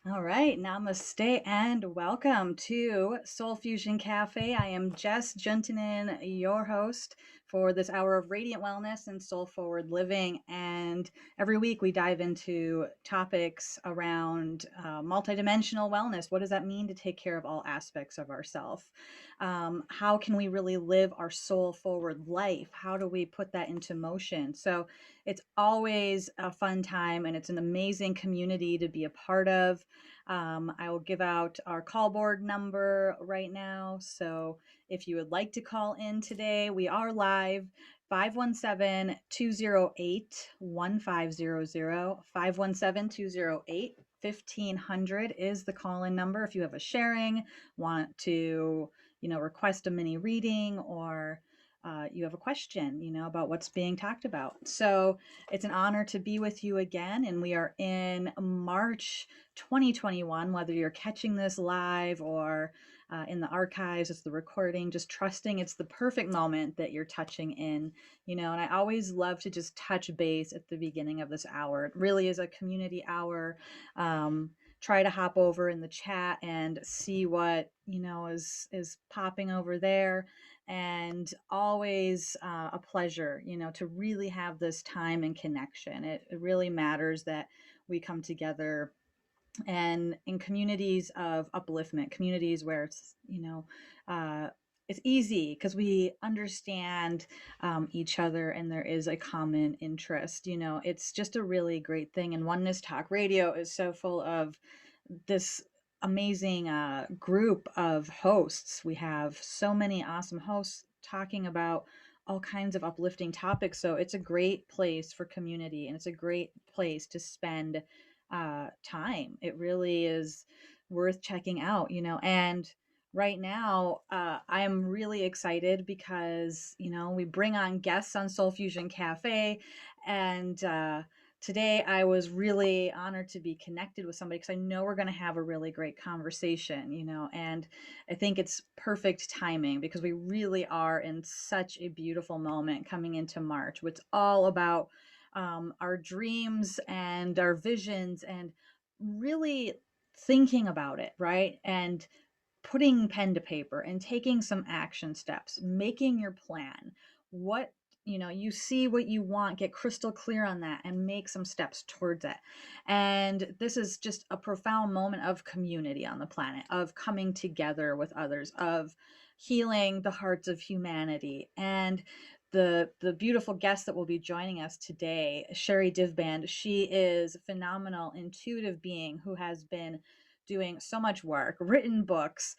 All right, namaste and welcome to Soul Fusion Cafe. I am Jess Juntinen, your host for this hour of radiant wellness and soul forward living. And every week we dive into topics around multidimensional wellness. What does that mean to take care of all aspects of ourself? How can we really live our soul forward life? How do we put that into motion? So it's always a fun time and it's an amazing community to be a part of. I will give out our call board number right now. So if you would like to call in today, we are live. 517-208-1500. 517-208-1500 is the call-in number if you have a sharing, want to, request a mini reading, or you have a question, about what's being talked about. So it's an honor to be with you again. And we are in March 2021, whether you're catching this live or in the archives, it's the recording, just trusting it's the perfect moment that you're touching in, and I always love to just touch base at the beginning of this hour. It really is a community hour. Try to hop over in the chat and see what, is popping over there. And always a pleasure, to really have this time and connection. It really matters that we come together and in communities of upliftment, communities where it's easy because we understand each other and there is a common interest. It's just a really great thing. And Oneness Talk Radio is so full of this amazing group of hosts. We have so many awesome hosts talking about all kinds of uplifting topics. So it's a great place for community and it's a great place to spend time. It really is worth checking out, and right now I am really excited because, we bring on guests on Soul Fusion Cafe. And today I was really honored to be connected with somebody because I know we're going to have a really great conversation, and I think it's perfect timing because we really are in such a beautiful moment coming into March. It's all about our dreams and our visions and really thinking about it, right? And putting pen to paper and taking some action steps, making your plan. What, you see what you want, get crystal clear on that and make some steps towards it. And this is just a profound moment of community on the planet, of coming together with others, of healing the hearts of humanity. And the beautiful guest that will be joining us today, Sherri Divband, she is a phenomenal intuitive being who has been doing so much work, written books,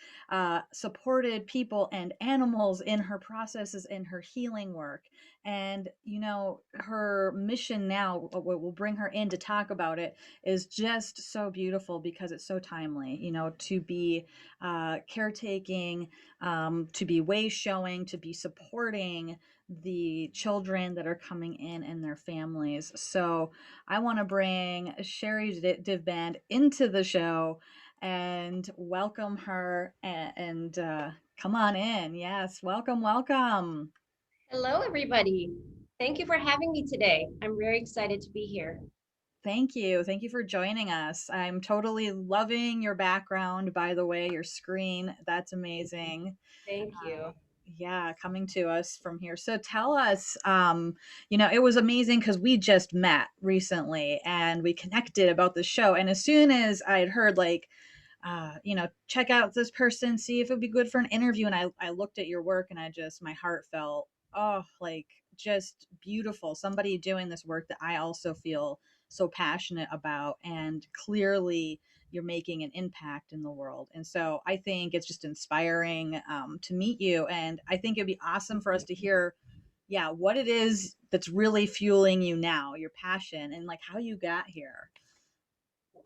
supported people and animals in her processes, in her healing work. And, her mission now, what will bring her in to talk about it, is just so beautiful because it's so timely, to be caretaking, to be way showing, to be supporting the children that are coming in and their families. So I want to bring Sherri Divband into the show and welcome her and come on in. Yes, welcome, welcome. Hello, everybody. Thank you for having me today. I'm very excited to be here. Thank you. Thank you for joining us. I'm totally loving your background, by the way, your screen. That's amazing. Thank you. Yeah, coming to us from here. So tell us, it was amazing because we just met recently and we connected about the show. And as soon as I had heard, like, check out this person, see if it'd be good for an interview. And I looked at your work and my heart felt, oh, like just beautiful. Somebody doing this work that I also feel so passionate about. And clearly, you're making an impact in the world. And so I think it's just inspiring to meet you. And I think it'd be awesome for us to hear, yeah, what it is that's really fueling you now, your passion, and like how you got here.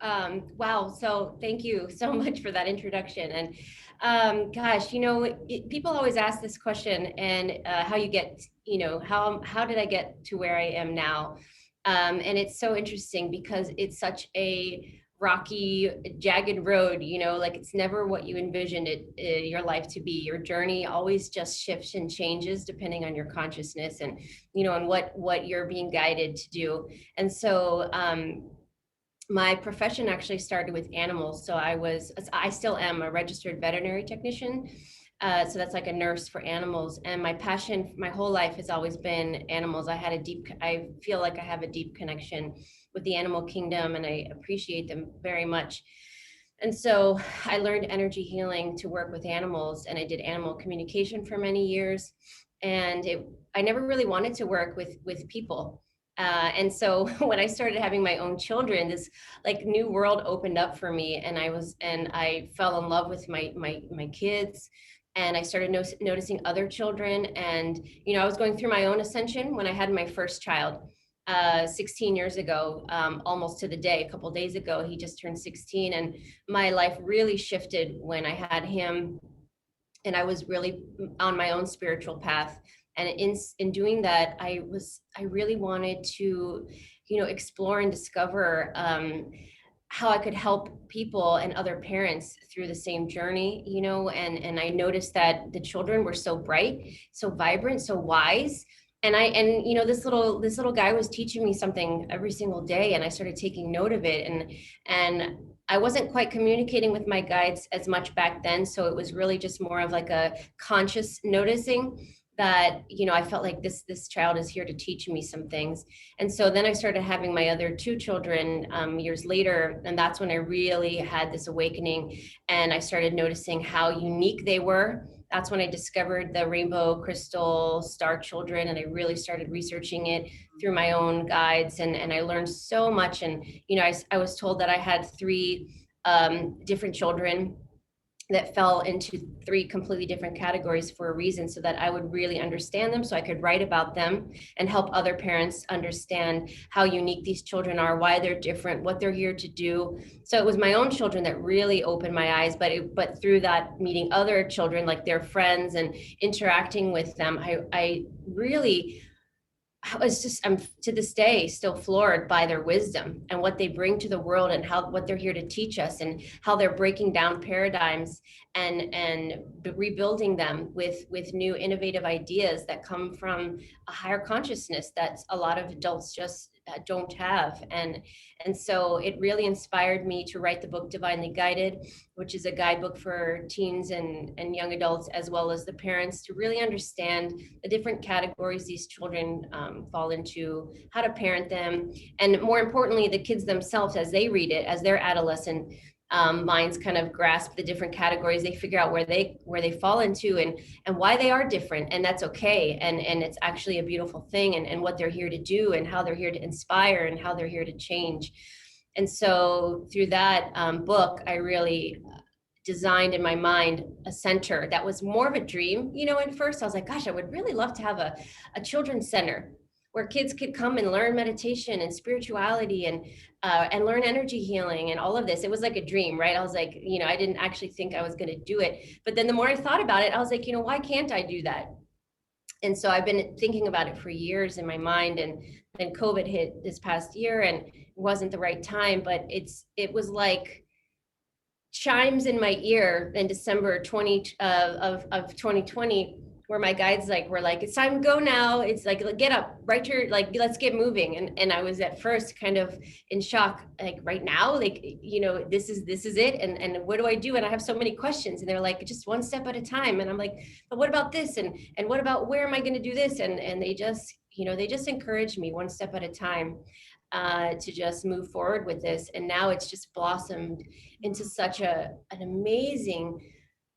Wow. So thank you so much for that introduction. And gosh, people always ask this question and how you get, how did I get to where I am now? And it's so interesting because it's such a rocky, jagged road, like it's never what you envisioned your life to be. Your journey always just shifts and changes depending on your consciousness and, and what you're being guided to do. And so, my profession actually started with animals. So I still am a registered veterinary technician. So that's like a nurse for animals. And my passion, my whole life has always been animals. I feel like I have a deep connection with the animal kingdom, and I appreciate them very much. And so I learned energy healing to work with animals, and I did animal communication for many years. And I never really wanted to work with people. And so when I started having my own children, this like new world opened up for me, and I fell in love with my kids, and I started noticing other children. And I was going through my own ascension when I had my first child. 16 years ago, almost to the day, a couple days ago, he just turned 16, and my life really shifted when I had him, and I was really on my own spiritual path. And in doing that, I really wanted to, explore and discover how I could help people and other parents through the same journey, and I noticed that the children were so bright, so vibrant, so wise. And this little guy was teaching me something every single day, and I started taking note of it. And I wasn't quite communicating with my guides as much back then, so it was really just more of like a conscious noticing that I felt like this child is here to teach me some things. And so then I started having my other two children years later, and that's when I really had this awakening, and I started noticing how unique they were. That's when I discovered the rainbow crystal star children, and I really started researching it through my own guides, and I learned so much. And I was told that I had three different children that fell into three completely different categories for a reason, so that I would really understand them, so I could write about them and help other parents understand how unique these children are, why they're different, what they're here to do. So it was my own children that really opened my eyes, but through that, meeting other children, like their friends, and interacting with them, I really, I'm to this day still floored by their wisdom and what they bring to the world, and what they're here to teach us, and how they're breaking down paradigms, and rebuilding them with new innovative ideas that come from a higher consciousness that a lot of adults just don't have. And so it really inspired me to write the book Divinely Guided, which is a guidebook for teens and young adults, as well as the parents, to really understand the different categories these children fall into, how to parent them, and more importantly, the kids themselves, as they read it, as their adolescent minds kind of grasp the different categories, they figure out where they fall into, and why they are different, and that's okay, and it's actually a beautiful thing, and what they're here to do, and how they're here to inspire, and how they're here to change. And so through that book, I really designed in my mind a center that was more of a dream. At first I was like, gosh, I would really love to have a children's center where kids could come and learn meditation and spirituality, and learn energy healing and all of this. It was like a dream, right? I was like, I didn't actually think I was going to do it. But then the more I thought about it, I was like, why can't I do that? And so I've been thinking about it for years in my mind. And then COVID hit this past year, and it wasn't the right time, but it was like chimes in my ear in December of 2020, where my guides were like, it's time to go now. It's like, get up, let's get moving. And I was at first kind of in shock, like, right now, like, this is it. And what do I do? And I have so many questions, and they're like, just one step at a time. And I'm like, but what about this? And what about, where am I going to do this? And they just, they just encouraged me one step at a time to just move forward with this. And now it's just blossomed into such an amazing,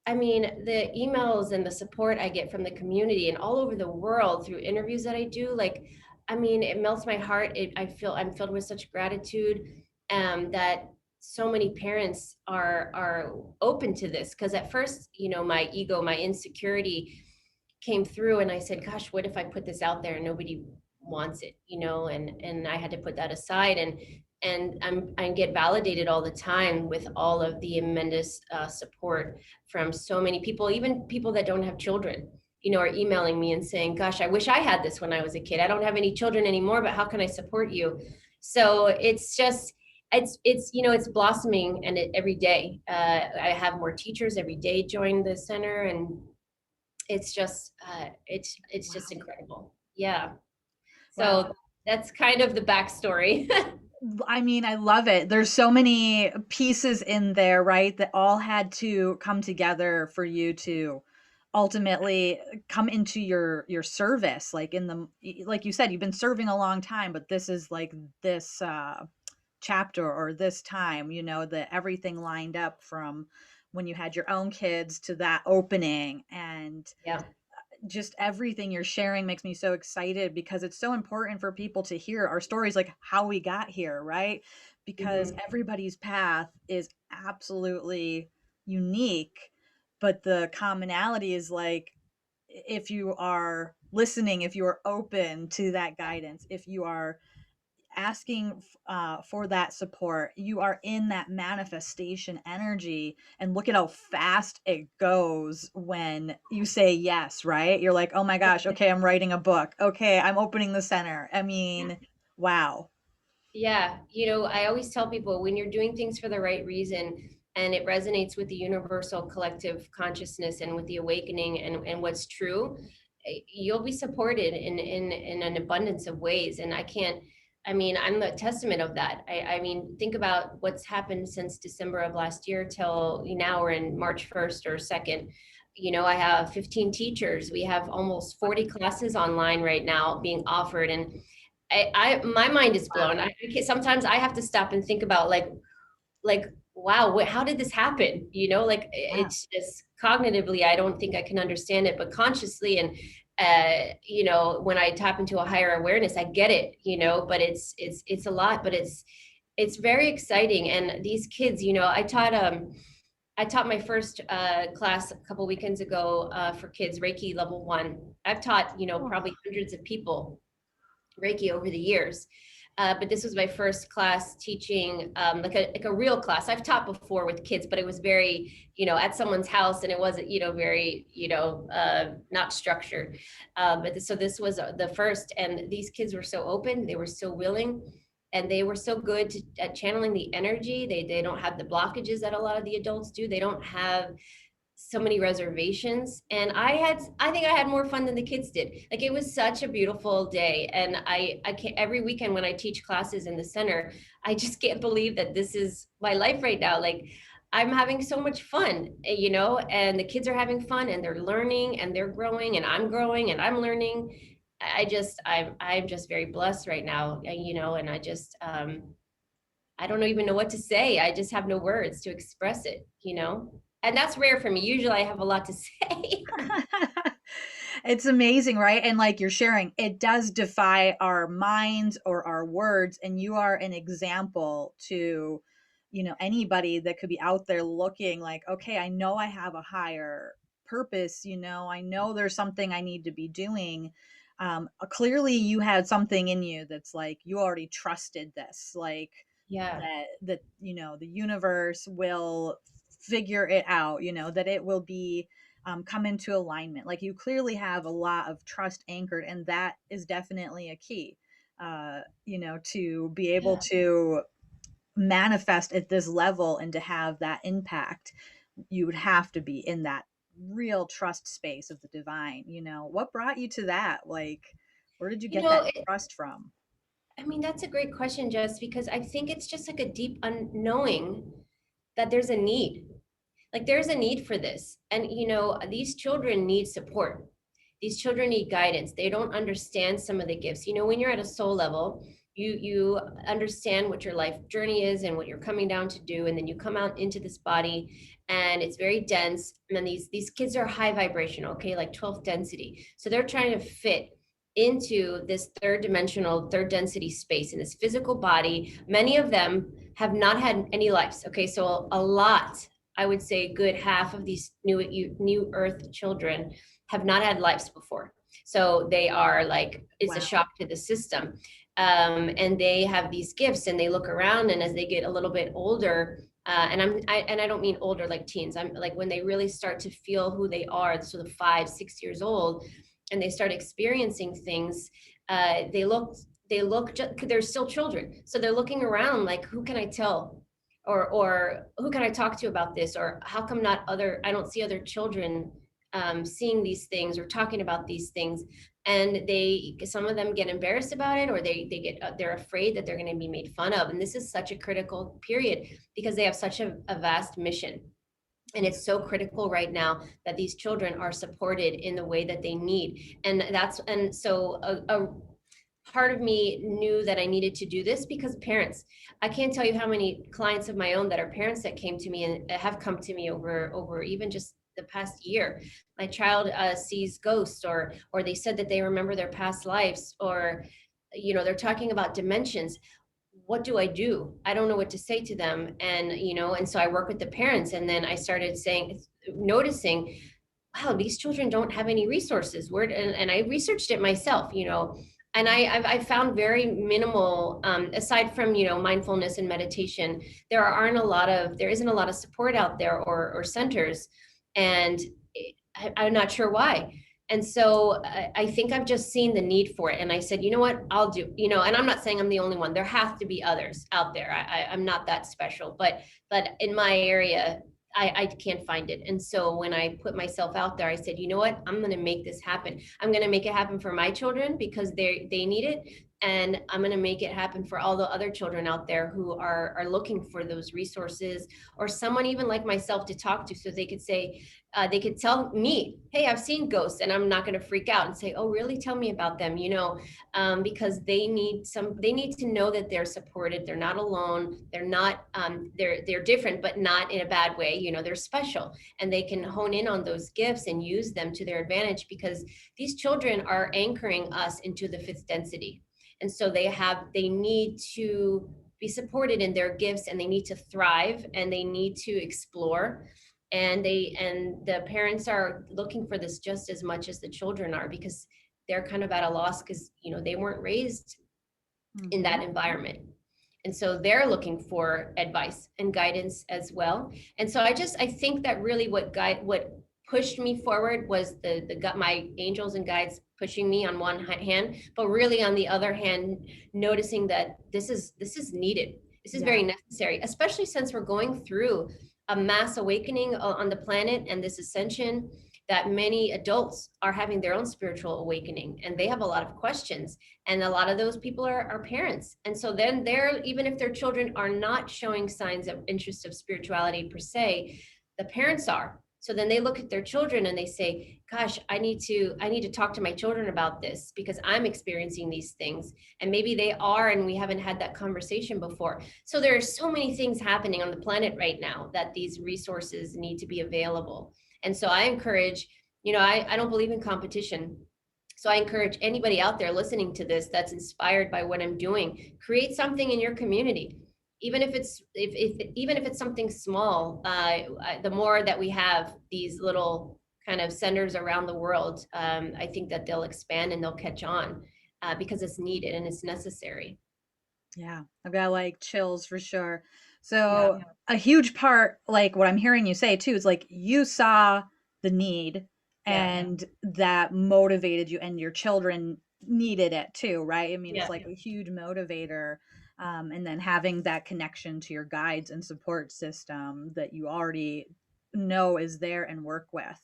I mean, the emails and the support I get from the community and all over the world through interviews that I do, like, I mean, it melts my heart. I'm filled with such gratitude that so many parents are open to this. Because at first, my ego, my insecurity came through, and I said, gosh, what if I put this out there and nobody wants it, and I had to put that aside. And I get validated all the time with all of the immense support from so many people, even people that don't have children, are emailing me and saying, gosh, I wish I had this when I was a kid. I don't have any children anymore, but how can I support you? So it's just, it's blossoming, and every day I have more teachers every day join the center, and it's just it's just Wow. incredible. Yeah. Wow. So that's kind of the backstory. I mean, I love it. There's so many pieces in there, right, that all had to come together for you to ultimately come into your service, like in the like you said, you've been serving a long time, but this is like this chapter or this time, that everything lined up from when you had your own kids to that opening, and Yeah. just everything you're sharing makes me so excited because it's so important for people to hear our stories, like how we got here, right? Because Hmm. everybody's path is absolutely unique, but the commonality is like, if you are listening, if you are open to that guidance, if you are asking for that support, you are in that manifestation energy. And look at how fast it goes when you say yes, right? You're like, oh my gosh, okay, I'm writing a book. Okay, I'm opening the center. I mean, wow. Yeah, I always tell people when you're doing things for the right reason and it resonates with the universal collective consciousness and with the awakening and what's true, you'll be supported in an abundance of ways. And I mean, I'm the testament of that. I mean, think about what's happened since December of last year till now we're in March 1st or 2nd. I have 15 teachers. We have almost 40 classes online right now being offered. And my mind is blown. Sometimes I have to stop and think about like wow, how did this happen? Like Yeah. it's just cognitively, I don't think I can understand it, but consciously and when I tap into a higher awareness, I get it. But it's a lot, but it's very exciting. And these kids, I taught my first class a couple weekends ago for kids, Reiki level 1. I've taught, Oh, probably hundreds of people Reiki over the years. But this was my first class teaching like a real class. I've taught before with kids, but it was very, at someone's house, and it wasn't, very, not structured. So this was the first, and these kids were so open, they were so willing, and they were so good at channeling the energy. They don't have the blockages that a lot of the adults do. They don't have so many reservations, and I think I had more fun than the kids did. Like it was such a beautiful day, and I can't, every weekend when I teach classes in the center, I just can't believe that this is my life right now. Like I'm having so much fun, and the kids are having fun, and they're learning, and they're growing, and I'm growing, and I'm learning. I'm just very blessed right now, and I don't even know what to say. I just have no words to express it. And that's rare for me. Usually I have a lot to say. it's amazing, right? And like you're sharing, it does defy our minds or our words. And you are an example to, anybody that could be out there looking like, okay, I know I have a higher purpose. I know there's something I need to be doing. Clearly, you had something in you that's like, you already trusted this. Like, Yeah. that the universe will figure it out, that it will be come into alignment. Like you clearly have a lot of trust anchored, and that is definitely a key, to be able Yeah. to manifest at this level and to have that impact. You would have to be in that real trust space of the divine. What brought you to that? Like, where did you You get know, that it, trust from? I mean, that's a great question, Jess, because I think it's just like a deep unknowing that there's a need. Like there's a need for this. And these children need support. These children need guidance. They don't understand some of the gifts. When you're at a soul level, you understand what your life journey is and what you're coming down to do, and then you come out into this body, and it's very dense. And then these kids are high vibration, okay, like 12th density. So they're trying to fit into this third dimensional, third density space in this physical body. Many of them have not had any lives. Okay, so a lot, I would say a good half of these new earth children have not had lives before. So they are like, it's a Wow. shock to the system. And they have these gifts, and they look around, and as they get a little bit older, and I don't mean older like teens. I'm like when they really start to feel who they are, sort of 5, 6 years old, and they start experiencing things. They're still children, so they're looking around like, who can I tell, or who can I talk to about this, or how come not other I don't see other children seeing these things or talking about these things, and they some of them get embarrassed about it, or they're afraid that they're going to be made fun of. And this is such a critical period because they have such a vast mission, and it's so critical right now that these children are supported in the way that they need. And so a part of me knew that I needed to do this because parents, I can't tell you how many clients of my own that are parents that came to me and have come to me over even just the past year. My child sees ghosts, or they said that they remember their past lives, or they're talking about dimensions. What do I do? I don't know what to say to them. And so I work with the parents, and then I started noticing, wow, these children don't have any resources. And I researched it myself, and I found very minimal, aside from, mindfulness and meditation, there isn't a lot of support out there, or centers. And I'm not sure why. And so I think I've just seen the need for it. And I said, you know what, I'll do, and I'm not saying I'm the only one. There have to be others out there. I'm not that special, but in my area, I can't find it. And so when I put myself out there, I said, you know what, I'm going to make this happen. I'm going to make it happen for my children because they need it. And I'm going to make it happen for all the other children out there who are looking for those resources, or someone even like myself to talk to, so they could say, they could tell me, hey, I've seen ghosts, and I'm not going to freak out and say, oh, really? Tell me about them, because they need to know that they're supported. They're not alone. They're not, they're different, but not in a bad way. They're special, and they can hone in on those gifts and use them to their advantage, because these children are anchoring us into the fifth density. And so they need to be supported in their gifts, and they need to thrive, and they need to explore. And the parents are looking for this just as much as the children are, because they're kind of at a loss, because they weren't raised in Mm-hmm. that environment. And so they're looking for advice and guidance as well. And so I think that really what pushed me forward was my angels and guides pushing me on one hand, but really on the other hand, noticing that this is needed. This is Yeah. very necessary, especially since we're going through a mass awakening on the planet, and this ascension, that many adults are having their own spiritual awakening, and they have a lot of questions, and a lot of those people are parents. And so then even if their children are not showing signs of interest of spirituality per se, the parents are. So then they look at their children and they say, gosh, I need to talk to my children about this, because I'm experiencing these things, and maybe they are, and we haven't had that conversation before. So there are so many things happening on the planet right now that these resources need to be available. And so I encourage, I don't believe in competition. So I encourage anybody out there listening to this that's inspired by what I'm doing, create something in your community. Even if it's something small, the more that we have these little kind of centers around the world, I think that they'll expand and they'll catch on, because it's needed and it's necessary. Yeah, I've got like chills for sure. Yeah, So, a huge part, like what I'm hearing you say too, is like you saw the need yeah, and that motivated you, and your children needed it too, right? I mean, it's yeah, like a huge motivator. And then having that connection to your guides and support system that you already know is there and work with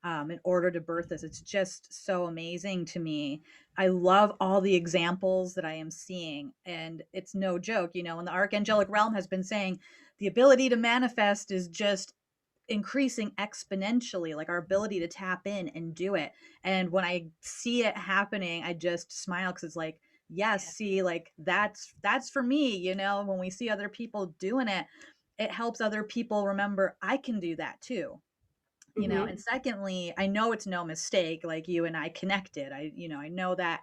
in order to birth this. It's just so amazing to me. I love all the examples that I am seeing. And it's no joke, and the archangelic realm has been saying the ability to manifest is just increasing exponentially, like our ability to tap in and do it. And when I see it happening, I just smile because it's like, yes, see, like that's for me, when we see other people doing it, it helps other people remember I can do that too. And hmm, secondly, I know it's no mistake, like you and I connected. I know that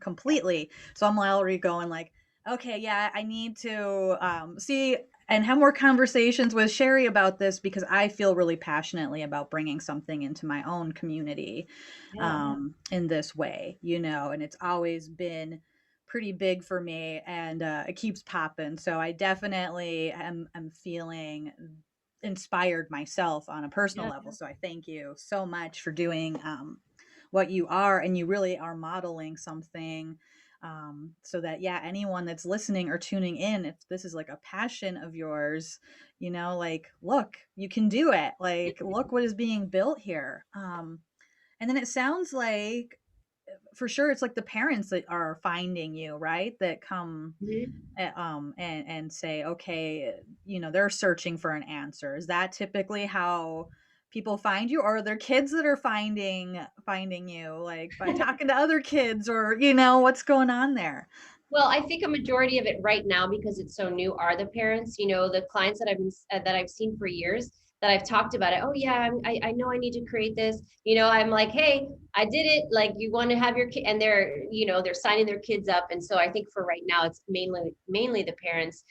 completely. So I'm already going like, okay, yeah, I need to see and have more conversations with Sherri about this, because I feel really passionately about bringing something into my own community yeah, in this way, and it's always been pretty big for me, and it keeps popping. So I definitely am feeling inspired myself on a personal yeah, level. So I thank you so much for doing what you are, and you really are modeling something So that, yeah, anyone that's listening or tuning in, if this is like a passion of yours, like, look, you can do it. Like, look what is being built here. And then it sounds like, for sure, it's like the parents that are finding you, right? That come Mhm. and say, okay, they're searching for an answer. Is that typically how people find you, or are there kids that are finding you, like by talking to other kids, or what's going on there? Well, I think a majority of it right now, because it's so new, are the parents. The clients that I've seen for years that I've talked about it. Oh yeah, I know I need to create this. I'm like, hey, I did it. Like, you want to have your kid, and they're signing their kids up. And so I think for right now, it's mainly the parents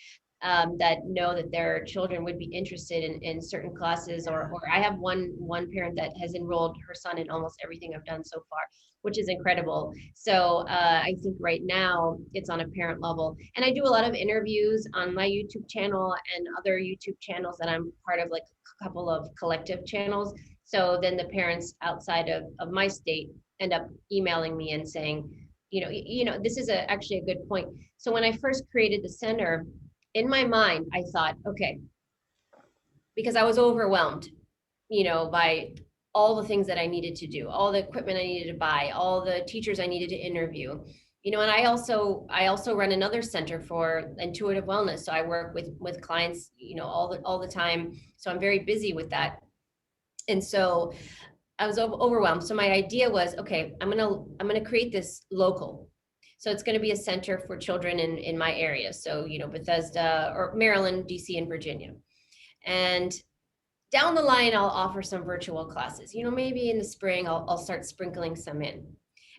that know that their children would be interested in certain classes, or Yeah. I have one parent that has enrolled her son in almost everything I've done so far, which is incredible. So I think right now it's on a parent level. And I do a lot of interviews on my YouTube channel and other YouTube channels that I'm part of, like a couple of collective channels. So then the parents outside of my state end up emailing me and saying, this is actually a good point. So when I first created the center, in my mind, I thought, okay, because I was overwhelmed, by all the things that I needed to do, all the equipment I needed to buy, all the teachers I needed to interview. And I also run another center for intuitive wellness. So I work with clients, all the time. So I'm very busy with that. And so I was overwhelmed. So my idea was, okay, I'm gonna create this local. So it's going to be a center for children in my area. So, Bethesda or Maryland, DC, and Virginia. And down the line, I'll offer some virtual classes. Maybe in the spring, I'll start sprinkling some in.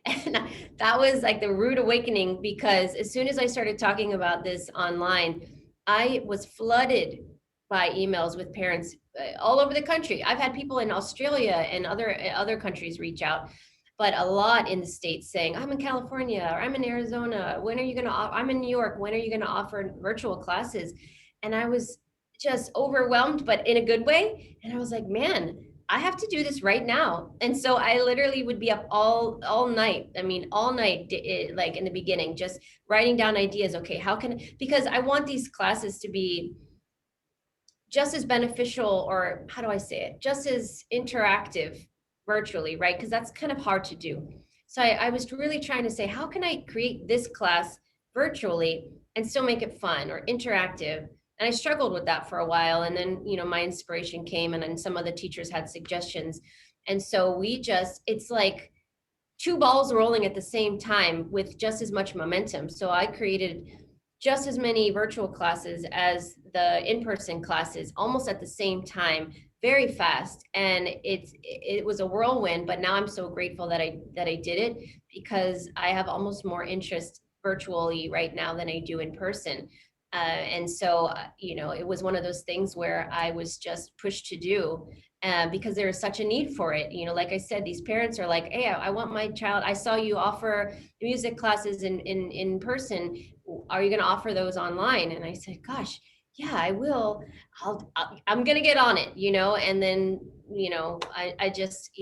And that was like the rude awakening, because as soon as I started talking about this online, I was flooded by emails with parents all over the country. I've had people in Australia and other countries reach out, but a lot in the States saying, I'm in California, or I'm in Arizona. When are you going to, I'm in New York. When are you going to offer virtual classes? And I was just overwhelmed, but in a good way. And I was like, man, I have to do this right now. And so I literally would be up all night. I mean, all night, like in the beginning, just writing down ideas. Okay, how can, because I want these classes to be just as beneficial, or how do I say it, just as interactive virtually, right? Because that's kind of hard to do. So I was really trying to say, how can I create this class virtually and still make it fun or interactive? And I struggled with that for a while. And then, my inspiration came, and then some of the teachers had suggestions. And so it's like two balls rolling at the same time with just as much momentum. So I created just as many virtual classes as the in-person classes almost at the same time, very fast. And it was a whirlwind, but now I'm so grateful that I did it, because I have almost more interest virtually right now than I do in person. And so, it was one of those things where I was just pushed to do, because there is such a need for it. Like I said, these parents are like, hey, I want my child. I saw you offer music classes in person. Are you going to offer those online? And I said, gosh, yeah, I will. I'm going to get on it, and then,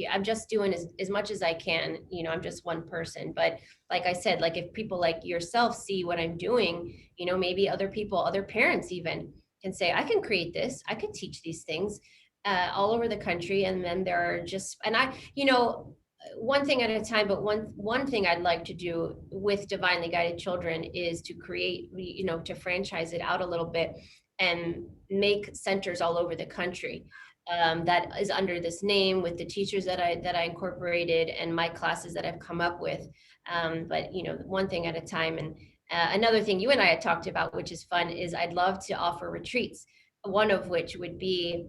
I'm just doing as much as I can. I'm just one person. But like I said, like if people like yourself see what I'm doing, maybe other people, other parents even can say, I can create this, I could teach these things all over the country. And then there are just, and one thing at a time, but one thing I'd like to do with divinely guided children is to create, to franchise it out a little bit and make centers all over the country, that is under this name, with the teachers that I incorporated and my classes that I've come up with. But one thing at a time. And another thing you and I had talked about, which is fun, is I'd love to offer retreats. One of which would be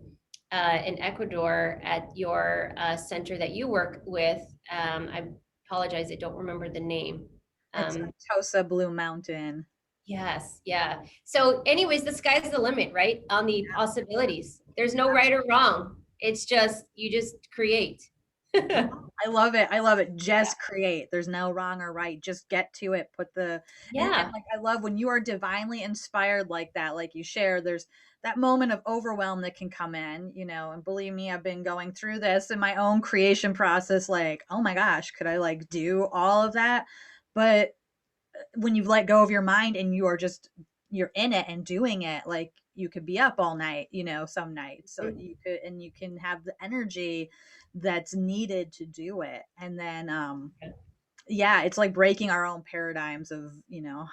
in Ecuador at your center that you work with. I apologize, I don't remember the name. It's Um, Tosa Blue Mountain. yes, yeah. So, anyways, the sky's the limit, right? On the possibilities. There's no right or wrong. It's just, you just create. No, Yeah, I love it. I love it. Just create. There's no wrong or right. Just get to it. Put the and yeah, like, I love when you are divinely inspired like that, like you share, there's that moment of overwhelm that can come in, and believe me, I've been going through this in my own creation process, like, oh my gosh, could I like do all of that? But when you let go of your mind and you are just, you're in it and doing it, like you could be up all night, some nights. So Mhm. you can have the energy that's needed to do it. And then yeah, it's like breaking our own paradigms of,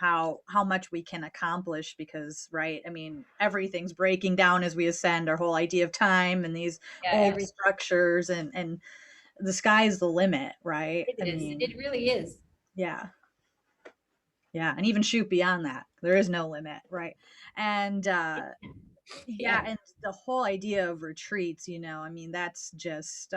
how much we can accomplish, because right, I mean, everything's breaking down as we ascend, our whole idea of time and these Yeah, old everything. structures, and the sky's the limit, right? It I is. mean, It really is. yeah. Yeah, and even shoot beyond that. There is no limit, right? And yeah, Yeah. and the whole idea of retreats, I mean, that's just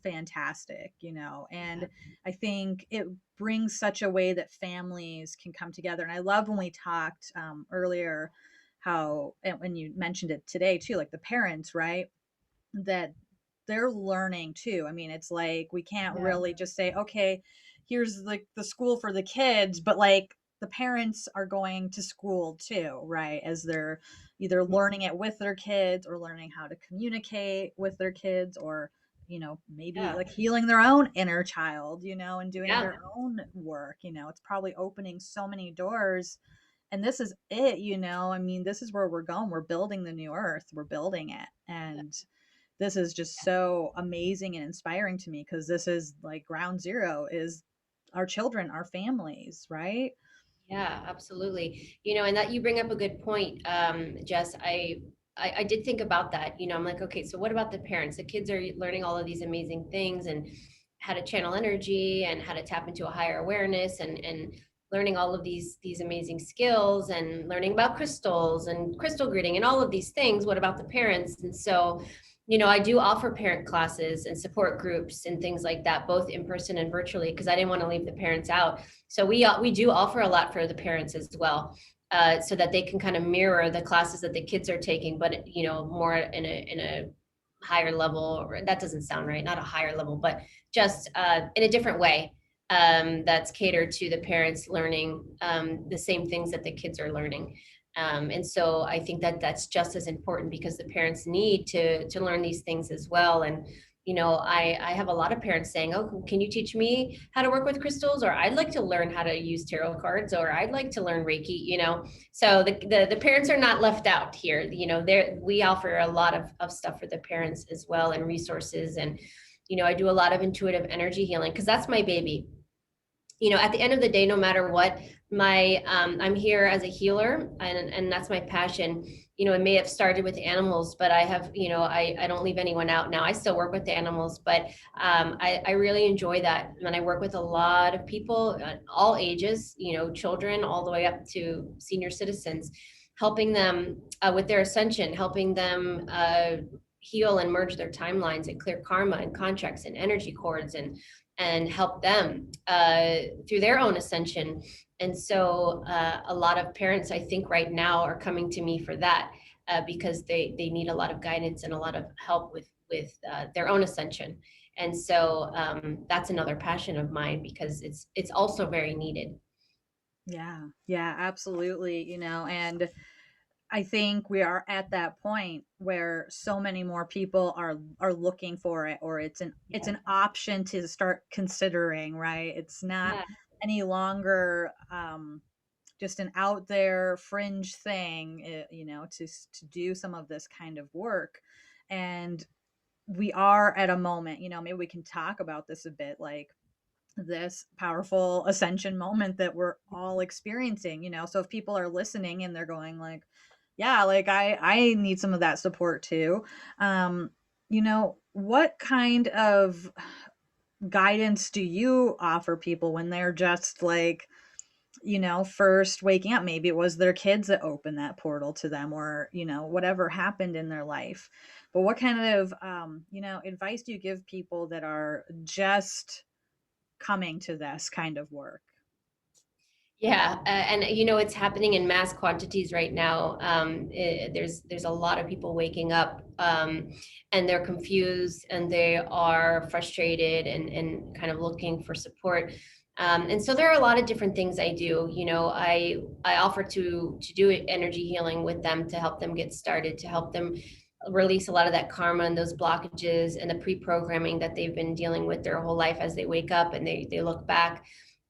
fantastic, and I think it brings such a way that families can come together. And I love when we talked earlier how, and when you mentioned it today too, like the parents, right? That they're learning too. I mean, it's like we can't Yeah. really just say, okay, here's like the school for the kids, but like the parents are going to school too, right? As they're either Mhm. learning it with their kids or learning how to communicate with their kids, or maybe Yeah. like healing their own inner child, and doing Yeah. their own work. It's probably opening so many doors. And this is it, I mean, this is where we're going. We're building the new earth, we're building it. And this is just so amazing and inspiring to me, because this is like ground zero is our children, our families, right? Yeah, absolutely. And that you bring up a good point, Jess. I did think about that. I'm like, okay, so what about the parents? The kids are learning all of these amazing things and how to channel energy and how to tap into a higher awareness and learning all of these amazing skills and learning about crystals and crystal gritting and all of these things. What about the parents? And so, I do offer parent classes and support groups and things like that, both in person and virtually, because I didn't want to leave the parents out. So we do offer a lot for the parents as well, so that they can kind of mirror the classes that the kids are taking, but more in a higher level. Or that doesn't sound right, not a higher level, but just in a different way, that's catered to the parents learning the same things that the kids are learning. And so I think that that's just as important because the parents need to learn these things as well. And I have a lot of parents saying, oh, can you teach me how to work with crystals? Or I'd like to learn how to use tarot cards, or I'd like to learn Reiki. So the parents are not left out here. There we offer a lot of stuff for the parents as well, and resources. And I do a lot of intuitive energy healing because that's my baby. At the end of the day, no matter what, I'm here as a healer, and that's my passion. It may have started with animals, but I have, I don't leave anyone out now. I still work with the animals, but I really enjoy that. And I work with a lot of people, all ages, children all the way up to senior citizens, helping them with their ascension, helping them heal and merge their timelines and clear karma and contracts and energy cords, and help them through their own ascension. And so a lot of parents, I think, right now are coming to me for that, because they need a lot of guidance and a lot of help with their own ascension. And so that's another passion of mine because it's also very needed. Yeah, yeah, absolutely. And I think we are at that point where so many more people are looking for it, or it's Yeah, an option to start considering, right? It's not yeah, any longer just an out there fringe thing, to do some of this kind of work. And we are at a moment, maybe we can talk about this a bit, like this powerful ascension moment that we're all experiencing. So if people are listening and they're going like, yeah, like I need some of that support too. What kind of guidance do you offer people when they're just like, first waking up? Maybe it was their kids that opened that portal to them, or, whatever happened in their life. But what kind of, advice do you give people that are just coming to this kind of work? yeah. And it's happening in mass quantities right now. There's a lot of people waking up, and they're confused and they are frustrated and kind of looking for support. And so there are a lot of different things I do. I offer to do energy healing with them to help them get started, to help them release a lot of that karma and those blockages and the pre-programming that they've been dealing with their whole life as they wake up and they look back.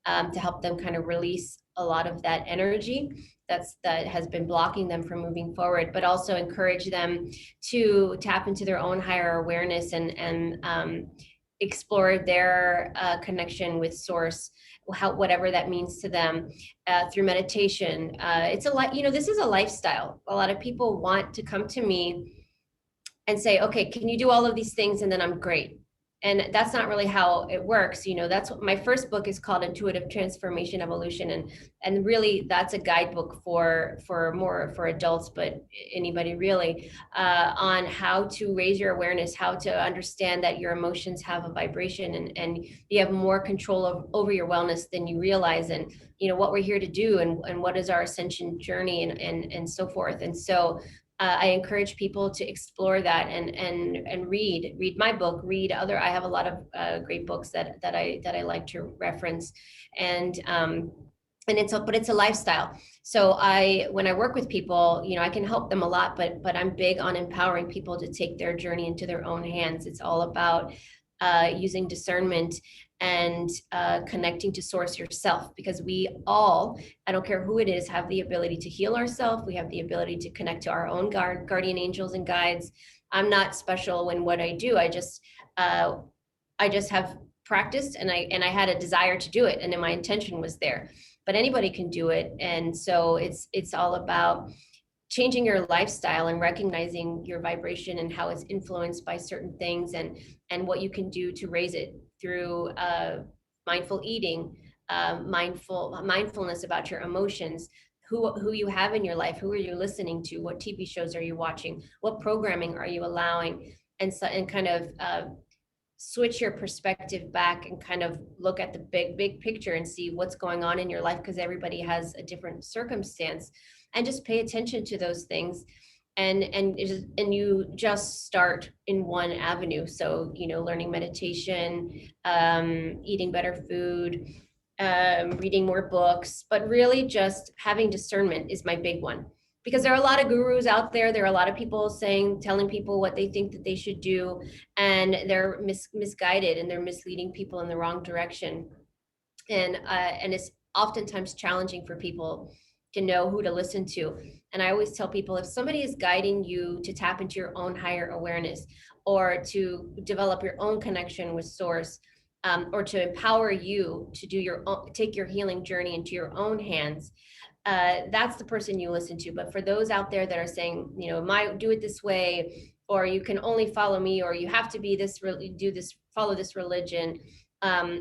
to help them kind of release a lot of that energy that has been blocking them from moving forward, but also encourage them to tap into their own higher awareness and explore their connection with source, whatever that means to them, through meditation. It's a lot, this is a lifestyle. A lot of people want to come to me and say, okay, can you do all of these things and then I'm great? And that's not really how it works. That's what my first book is called, Intuitive Transformation Evolution. And really that's a guidebook for more for adults, but anybody really, on how to raise your awareness, how to understand that your emotions have a vibration, and you have more control over your wellness than you realize, and what we're here to do, and what is our ascension journey, and so forth. And so I encourage people to explore that, and read my book, read other. I have a lot of great books that I like to reference, and it's a lifestyle. So when I work with people, I can help them a lot, but I'm big on empowering people to take their journey into their own hands. It's all about using discernment and connecting to source yourself, because we all, I don't care who it is, have the ability to heal ourselves. We have the ability to connect to our own guardian angels and guides. I'm not special in what I do. I just have practiced, and I had a desire to do it, and then my intention was there. But anybody can do it, and so it's all about changing your lifestyle and recognizing your vibration and how it's influenced by certain things, and what you can do to raise it through mindful eating, mindfulness about your emotions, who you have in your life, who are you listening to, what TV shows are you watching, what programming are you allowing, and kind of switch your perspective back and kind of look at the big picture and see what's going on in your life, because everybody has a different circumstance, and just pay attention to those things, and you just start in one avenue. So learning meditation, eating better food, reading more books, but really just having discernment is my big one, because there are a lot of gurus out there. There are a lot of people telling people what they think that they should do, and they're misguided, and they're misleading people in the wrong direction. And it's oftentimes challenging for people to know who to listen to. And I always tell people, if somebody is guiding you to tap into your own higher awareness, or to develop your own connection with source, or to empower you to take your healing journey into your own hands, that's the person you listen to. But for those out there that are saying, do it this way, or you can only follow me, or you have to be this, do this, follow this religion,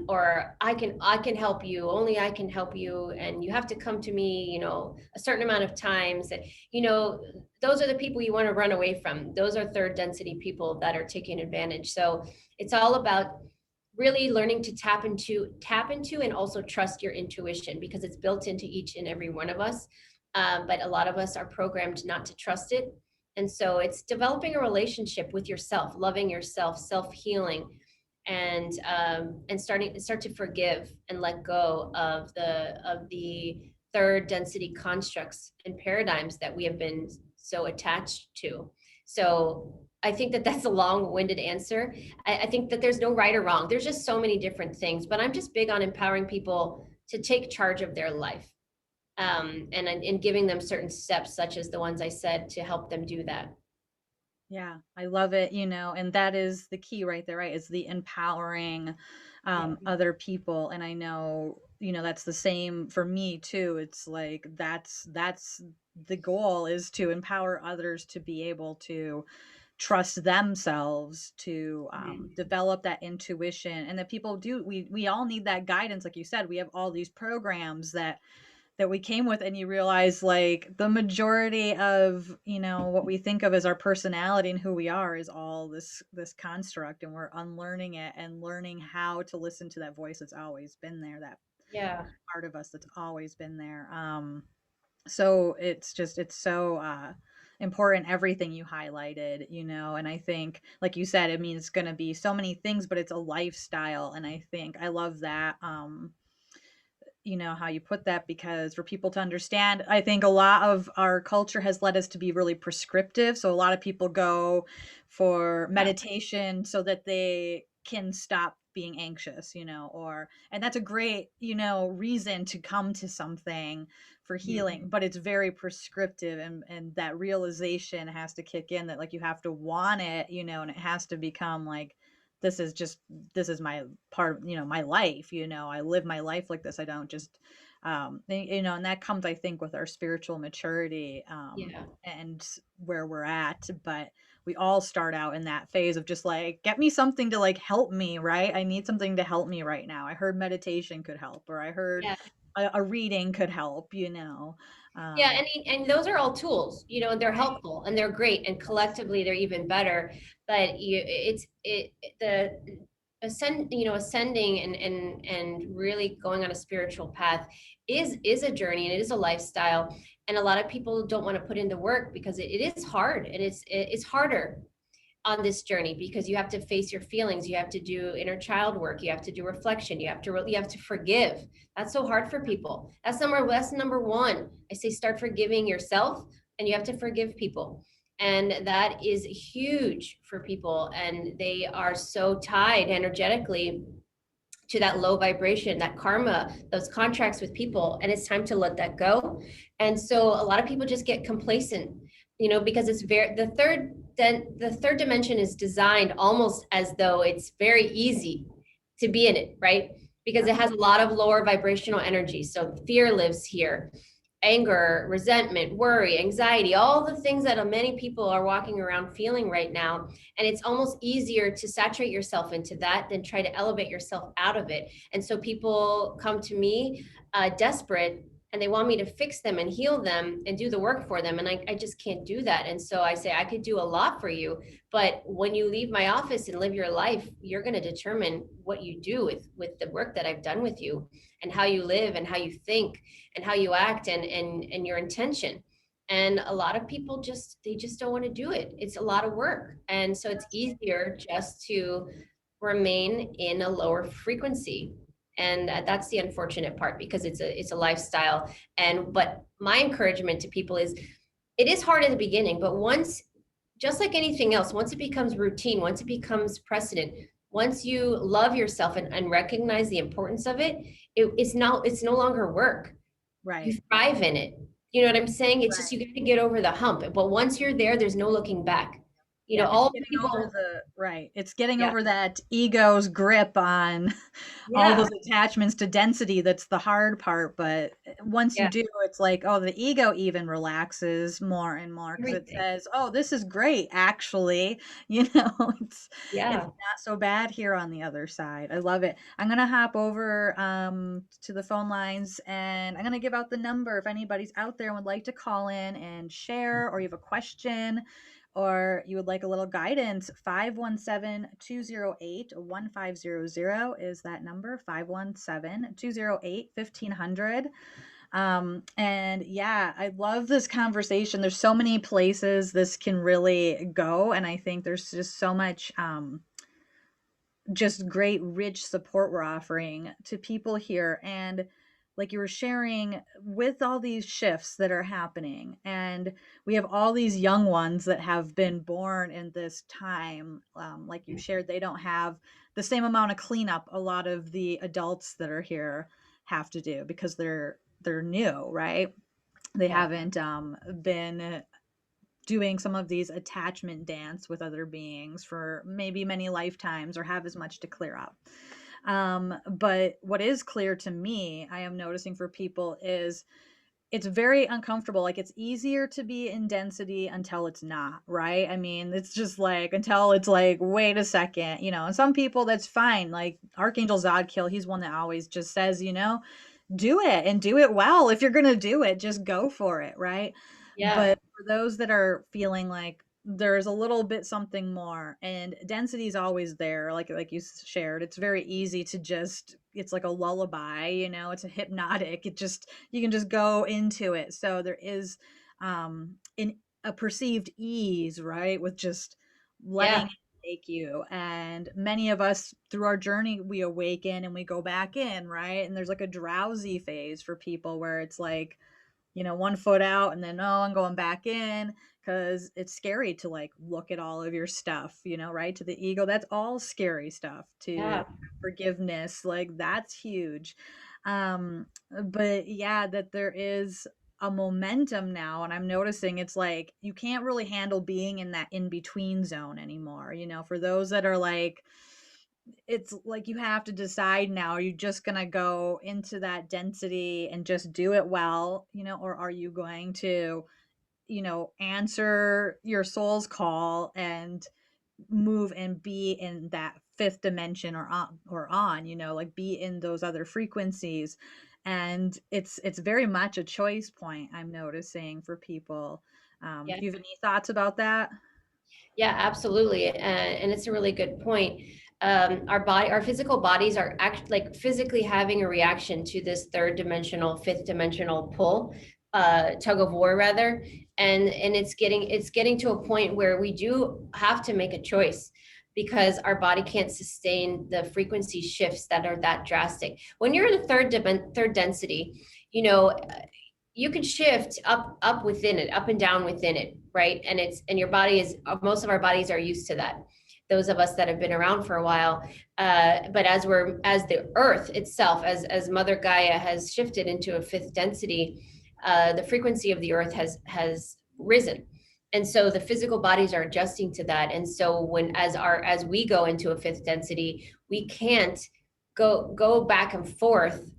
or I can help you, only I can help you, and you have to come to me, a certain amount of times. Those are the people you want to run away from. Those are third density people that are taking advantage. So it's all about really learning to tap into and also trust your intuition, because it's built into each and every one of us. But a lot of us are programmed not to trust it. And so it's developing a relationship with yourself, loving yourself, self-healing, and start to forgive and let go of the third density constructs and paradigms that we have been so attached to. So I think that that's a long-winded answer. I think that there's no right or wrong. There's just so many different things, but I'm just big on empowering people to take charge of their life, and giving them certain steps, such as the ones I said, to help them do that. Yeah, I love it, and that is the key right there, right? Is the empowering Yeah. other people. And I know, that's the same for me too. It's like that's the goal, is to empower others to be able to trust themselves, to Mhm. develop that intuition, and that people do. We all need that guidance, like you said. We have all these programs that we came with, and you realize, like, the majority of what we think of as our personality and who we are is all this construct, and we're unlearning it and learning how to listen to that voice that's always been there, that Yeah. part of us that's always been there. So it's so important, everything you highlighted, and I think, like you said, I mean, it's going to be so many things, but it's a lifestyle. And I think I love that, how you put that, because for people to understand, I think a lot of our culture has led us to be really prescriptive. So a lot of people go for Yeah. meditation so that they can stop being anxious, or and that's a great, reason to come to something for Mhm. healing, but it's very prescriptive, and that realization has to kick in that like you have to want it, and it has to become like this is just this is my part of, my life, I live my life like this. I don't just and that comes, I think, with our spiritual maturity, Yeah. and where we're at. But we all start out in that phase of just like, get me something to like help me, right? I need something to help me right now. I heard meditation could help, or I heard Yeah. a reading could help, Yeah, um and those are all tools, they're right. helpful and they're great, and collectively they're even better. But the ascending and really going on a spiritual path is a journey, and it is a lifestyle. And a lot of people don't want to put in the work because it is hard, and it's harder on this journey because you have to face your feelings, you have to do inner child work, you have to do reflection, you have to forgive. That's so hard for people. That's number one. I say start forgiving yourself, and you have to forgive people. And that is huge for people, and they are so tied energetically to that low vibration, that karma, those contracts with people, and it's time to let that go. And so a lot of people just get complacent, because it's very the third dimension is designed almost as though it's very easy to be in it, right? Because Yep. it has a lot of lower vibrational energy. So fear lives here, anger, resentment, worry, anxiety, all the things that many people are walking around feeling right now. And it's almost easier to saturate yourself into that than try to elevate yourself out of it. And so people come to me desperate, and they want me to fix them and heal them and do the work for them. And I just can't do that. And so I say, I could do a lot for you. But when you leave my office and live your life, you're going to determine what you do with the work that I've done with you, and how you live and how you think and how you act, and your intention. And a lot of people just don't want to do it. It's a lot of work, and so it's easier just to remain in a lower frequency. And that's the unfortunate part, because it's a lifestyle. And but my encouragement to people is, it is hard in the beginning, but once, just like anything else, once it becomes routine, once it becomes precedent, once you love yourself and recognize the importance of it, it's no longer work. You Right. thrive in it. You know what I'm saying? It's just, you Right. got to get over the hump. But once you're there, there's no looking back. Yeah, it's All the getting over people. the right. It's getting Yeah, over that ego's grip on all yeah, those attachments to density. That's the hard part. But once you yeah. do, it's like, oh, the ego even relaxes more and more because it Everything. says, oh, this is great, actually. It's Yeah. not so bad here on the other side. I love it. I'm gonna hop over to the phone lines, and I'm gonna give out the number if anybody's out there and would like to call in and share, or you have a question, or you would like a little guidance. 517-208-1500 is that number. 517-208-1500. And yeah, I love this conversation. There's so many places this can really go, and I think there's just so much just great rich support we're offering to people here. And like you were sharing, with all these shifts that are happening, and we have all these young ones that have been born in this time, like you shared, they don't have the same amount of cleanup a lot of the adults that are here have to do, because they're new, right? They Yeah. haven't been doing some of these attachment dance with other beings for maybe many lifetimes, or have as much to clear up. But what is clear to me, I am noticing for people, is it's very uncomfortable. Like, it's easier to be in density until it's not, right? I mean, it's just like until it's like, wait a second, and some people that's fine. Like Archangel Zodkill, he's one that always just says, do it, and do it well. If you're going to do it, just go for it, right? Yeah. But for those that are feeling like there's a little bit something more, and density is always there, like you shared, it's very easy to just, it's like a lullaby, it's a hypnotic, it just, you can just go into it. So there is in a perceived ease, right, with just letting Yeah. it take you. And many of us, through our journey, we awaken and we go back in, right? And there's like a drowsy phase for people where it's like, one foot out, and then, oh, I'm going back in, because it's scary to like look at all of your stuff, right? To the ego, that's all scary stuff to Yeah. forgiveness, like that's huge. But yeah, that there is a momentum now, and I'm noticing it's like you can't really handle being in that in between zone anymore. For those that are like, it's like you have to decide now, are you just going to go into that density and just do it well, or are you going to, answer your soul's call and move and be in that fifth dimension or on, like be in those other frequencies. And it's very much a choice point, I'm noticing, for people. Yeah. Do you have any thoughts about that? Yeah, absolutely. And it's a really good point. Our physical bodies are actually like physically having a reaction to this third dimensional, fifth dimensional pull, tug of war rather. And it's getting to a point where we do have to make a choice because our body can't sustain the frequency shifts that are that drastic. When you're in a third density, you know, you can shift up within it, up and down within it, right? And your body is, most of our bodies are used to that, those of us that have been around for a while. But as the earth itself, as Mother Gaia has shifted into a fifth density, the frequency of the earth has risen, and so the physical bodies are adjusting to that. And so as we go into a fifth density, we can't go back and forth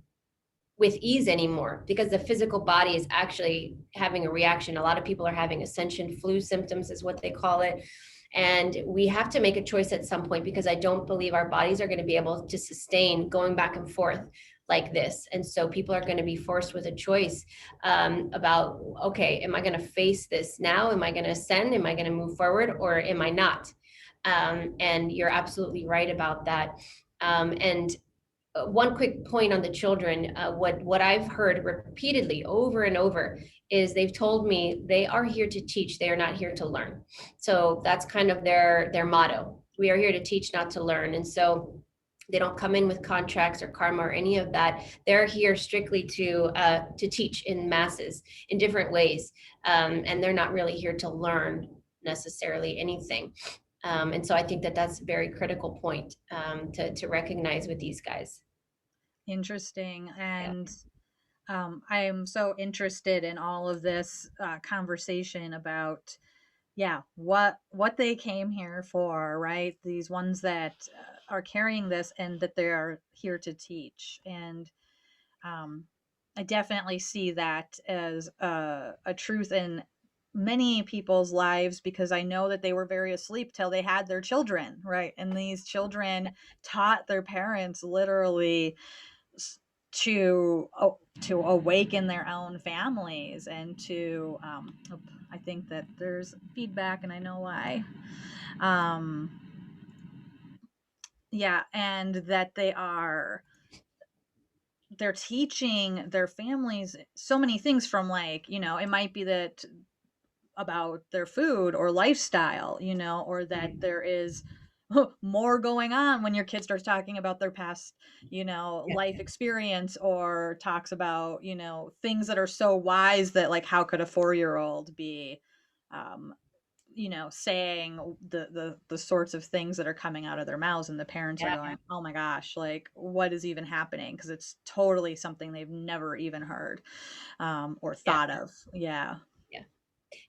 with ease anymore because the physical body is actually having a reaction. A lot of people are having ascension flu symptoms, is what they call it. And we have to make a choice at some point because I don't believe our bodies are going to be able to sustain going back and forth like this. And so people are going to be forced with a choice about, okay, am I going to face this now? Am I going to ascend? Am I going to move forward, or am I not? And you're absolutely right about that. And one quick point on the children. What I've heard repeatedly over and over is they've told me they are here to teach. They are not here to learn. So that's kind of their motto. We are here to teach, not to learn. And so they don't come in with contracts or karma or any of that. They're here strictly to teach in masses in different ways, and they're not really here to learn necessarily anything. And so I think that that's a very critical point to recognize with these guys. Interesting. Yeah. And I am so interested in all of this conversation about, yeah, what they came here for, right? These ones that are carrying this and that they are here to teach. And um, I definitely see that as a truth in many people's lives, because I know that they were very asleep till they had their children, right? And these children taught their parents literally to awaken their own families and to I think that there's feedback and I know why. um yeah, and that they're teaching their families so many things, from like, it might be that about their food or lifestyle, or that there is more going on when your kid starts talking about their past, Yeah. life experience, or talks about, things that are so wise that, like, how could a 4-year old be, um, saying the sorts of things that are coming out of their mouths, and the parents are Yeah. going, oh my gosh, like, what is even happening? Because it's totally something they've never even heard or Yeah. thought of. Yeah. Yeah.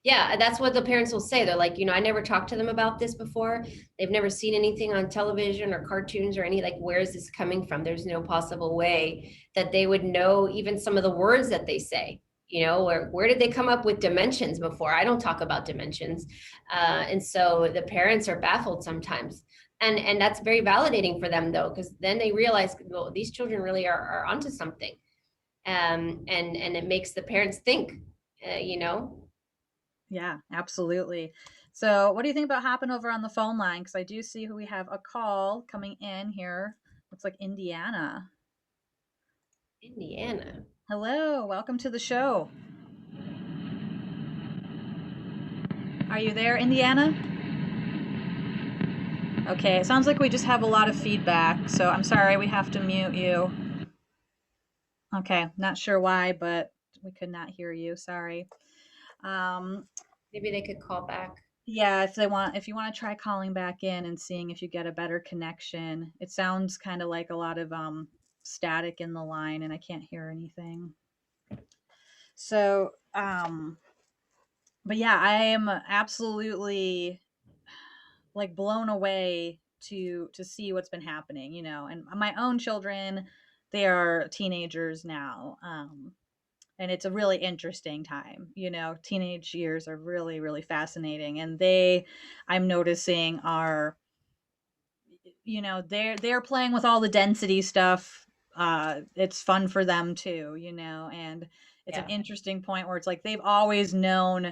Yeah, that's what the parents will say. They're like, I never talked to them about this before. They've never seen anything on television or cartoons or any, like, where is this coming from? There's no possible way that they would know even some of the words that they say. Where did they come up with dimensions before? I don't talk about dimensions. And so the parents are baffled sometimes. And that's very validating for them though, because then they realize, well, these children really are onto something. And it makes the parents think, you know. Yeah, absolutely. So, what do you think about hopping over on the phone line? Because I do see who we have a call coming in here. Looks like Indiana. Indiana. Hello, welcome to the show. Are you there, Indiana? Okay, it sounds like we just have a lot of feedback, so I'm sorry, we have to mute you. Okay, not sure why, but we could not hear you. Sorry. Um, Maybe they could call back. Yeah, if you want to try calling back in and seeing if you get a better connection. It sounds kind of like a lot of static in the line and I can't hear anything. So, but yeah, I am absolutely like blown away to see what's been happening, you know. And my own children, they are teenagers now. And it's a really interesting time, you know. Teenage years are really really fascinating, and I'm noticing are, you know, they're playing with all the density stuff. It's fun for them too, you know. And it's an Yeah. interesting point where it's like they've always known,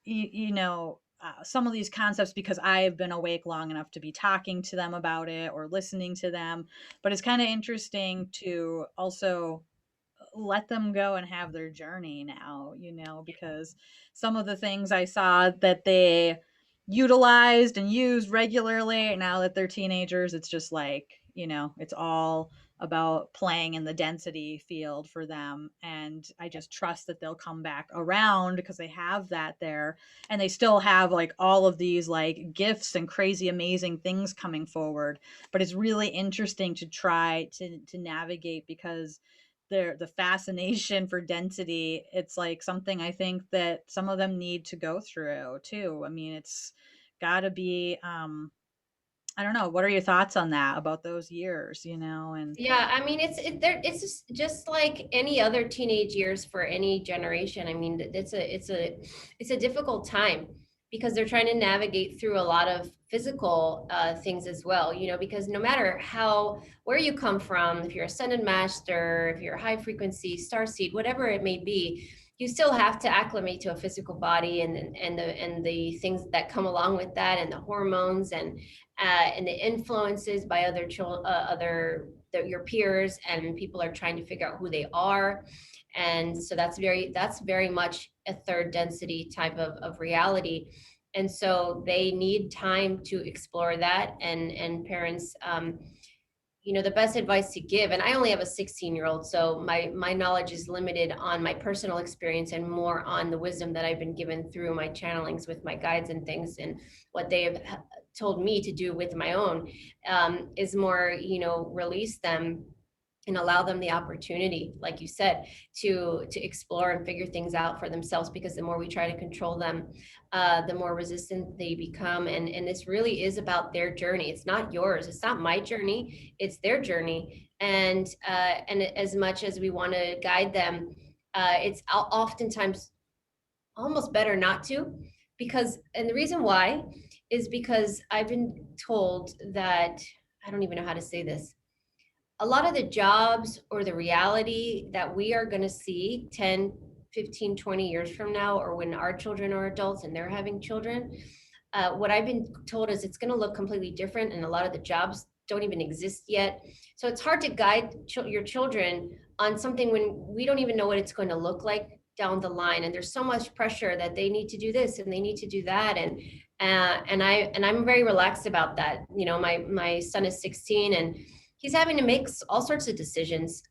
you know, some of these concepts because I've been awake long enough to be talking to them about it or listening to them. But it's kind of interesting to also let them go and have their journey now, you know, because some of the things I saw that they utilized and used regularly, now that they're teenagers, it's just like, you know, it's all about playing in the density field for them. And I just trust that they'll come back around because they have that there, and they still have like all of these like gifts and crazy amazing things coming forward. But it's really interesting to try to navigate because the fascination for density, it's like something I think that some of them need to go through too. I mean, it's got to be I don't know, what are your thoughts on that, about those years, you know? And Yeah, I mean, it's just like any other teenage years for any generation. I mean, it's a difficult time because they're trying to navigate through a lot of physical things as well. You know, because no matter where you come from, if you're ascended master, if you're a high frequency star seed, whatever it may be, you still have to acclimate to a physical body and the things that come along with that, and the hormones and the influences by your peers, and people are trying to figure out who they are. And so that's very much a third density type of reality. And so they need time to explore that, and parents, the best advice to give, and I only have a 16-year-old, so my knowledge is limited on my personal experience and more on the wisdom that I've been given through my channelings with my guides and things, and what they have told me to do with my own, is more, release them and allow them the opportunity, like you said, to explore and figure things out for themselves, because the more we try to control them, the more resistant they become. And this really is about their journey. It's not yours, it's not my journey, it's their journey. And as much as we want to guide them, it's oftentimes almost better not to, and the reason why is because I've been told that, I don't even know how to say this, a lot of the jobs or the reality that we are going to see 10, 15, 20 years from now, or when our children are adults and they're having children, what I've been told is it's going to look completely different, and a lot of the jobs don't even exist yet. So it's hard to guide your children on something when we don't even know what it's going to look like down the line. And there's so much pressure that they need to do this and they need to do that. And I'm very relaxed about that. My son is 16, and he's having to make all sorts of decisions